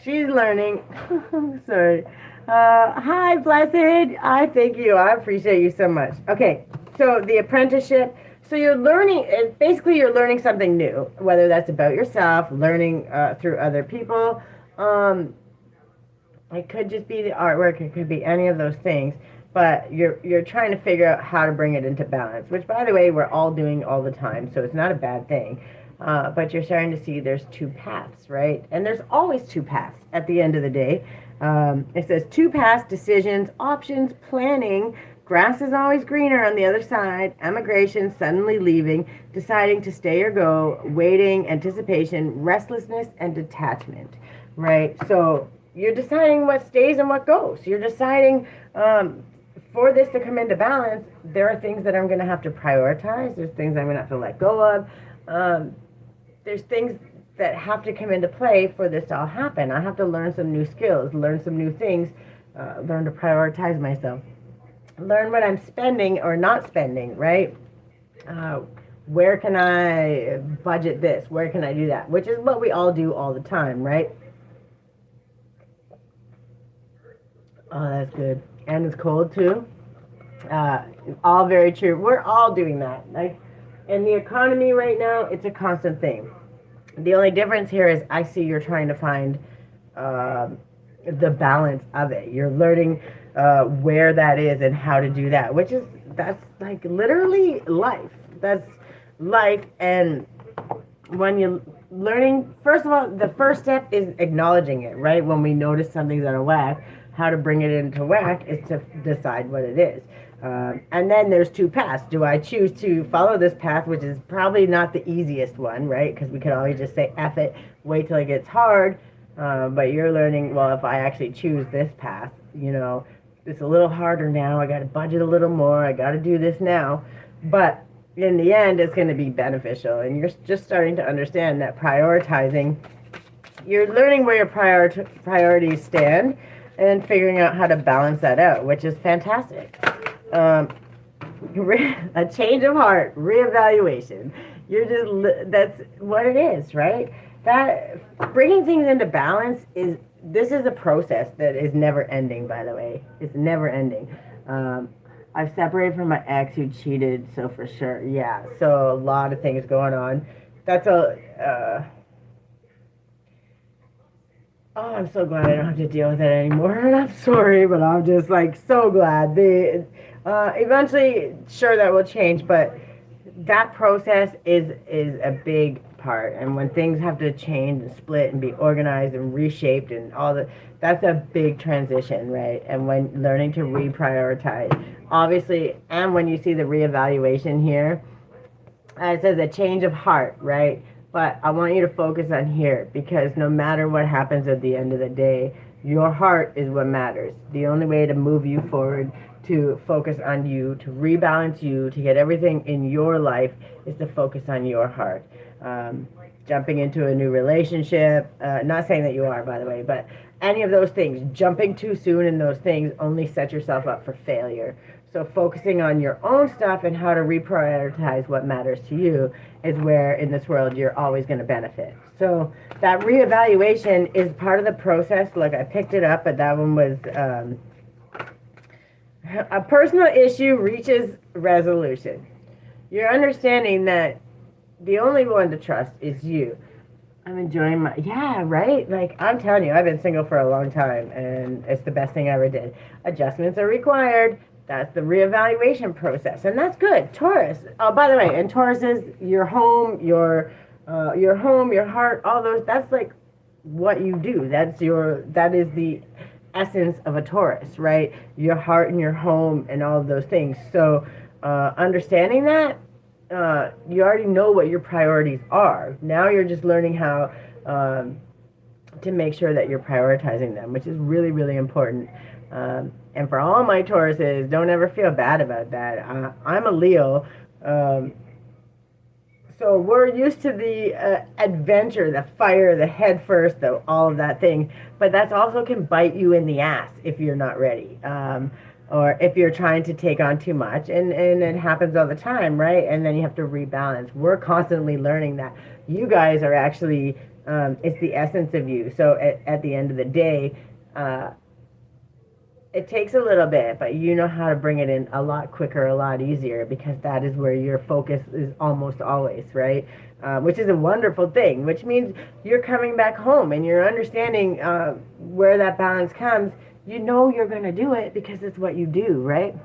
She's learning. Sorry. Hi, Blessed. I thank you. I appreciate you so much. Okay, so the apprenticeship. So you're learning, basically, you're learning something new, whether that's about yourself, learning through other people. Um, it could just be the artwork. It could be any of those things. But you're trying to figure out how to bring it into balance, which, by the way, we're all doing all the time. So it's not a bad thing. But you're starting to see there's two paths, right? And there's always two paths at the end of the day. It says two paths, decisions, options, planning. Grass is always greener on the other side. Emigration, suddenly leaving, deciding to stay or go, waiting, anticipation, restlessness, and detachment, right? So you're deciding what stays and what goes. You're deciding for this to come into balance, there are things that I'm going to have to prioritize. There's things I'm going to have to let go of. There's things that have to come into play for this to all happen. I have to learn some new skills, learn some new things, learn to prioritize myself, learn what I'm spending or not spending, right? Where can I budget this? Where can I do that? Which is what we all do all the time, right? Oh, that's good. And it's cold too. All very true. We're all doing that. Like in the economy right now, it's a constant thing. The only difference here is I see you're trying to find the balance of it. You're learning where that is and how to do that, which is that's like literally life. That's life. And when you're learning, first of all, the first step is acknowledging it, right? When we notice something's out of whack, how to bring it into whack is to decide what it is. And then there's two paths. Do I choose to follow this path, which is probably not the easiest one, right? Because we could always just say, F it, wait till it gets hard. But you're learning, well, if I actually choose this path, it's a little harder now. I got to budget a little more. I got to do this now. But in the end, it's going to be beneficial. And you're just starting to understand that prioritizing, you're learning where your priorities stand and figuring out how to balance that out, which is fantastic. A change of heart, reevaluation. That's what it is, right? That bringing things into balance this is a process that is never ending, by the way. It's never ending. I've separated from my ex who cheated, so for sure, yeah. So a lot of things going on. Oh, I'm so glad I don't have to deal with it anymore. And I'm sorry, but I'm just like so glad. Eventually, sure, that will change, but that process is a big part. And when things have to change and split and be organized and reshaped and that's a big transition, right? And when learning to reprioritize, obviously, and when you see the reevaluation here, it says a change of heart, right? But I want you to focus on here because no matter what happens at the end of the day, your heart is what matters. The only way to move you forward, to focus on you, to rebalance you, to get everything in your life is to focus on your heart. Jumping into a new relationship, not saying that you are, by the way, but any of those things, jumping too soon in those things only set yourself up for failure. So focusing on your own stuff and how to reprioritize what matters to you is where in this world you're always going to benefit. So that reevaluation is part of the process. Look, I picked it up, but that one was a personal issue reaches resolution. You're understanding that the only one to trust is you. I'm enjoying yeah, right? Like, I'm telling you, I've been single for a long time, and it's the best thing I ever did. Adjustments are required. That's the reevaluation process, and that's good. Taurus. Oh, by the way, and Taurus is your home, your heart, all those. That's like what you do. That is the essence of a Taurus, right? Your heart and your home and all of those things. So, understanding that, you already know what your priorities are. Now you're just learning how to make sure that you're prioritizing them, which is really, really important. And for all my Tauruses, don't ever feel bad about that. I'm a Leo, so we're used to the adventure, the fire, the head first, all of that thing. But that's also can bite you in the ass if you're not ready. Or if you're trying to take on too much. And it happens all the time, right? And then you have to rebalance. We're constantly learning that. You guys are actually It's the essence of you. So at the end of the day, uh, it takes a little bit, but you know how to bring it in a lot quicker, a lot easier, because that is where your focus is almost always, right? Which is a wonderful thing, which means you're coming back home and you're understanding where that balance comes. You know you're going to do it because it's what you do, right?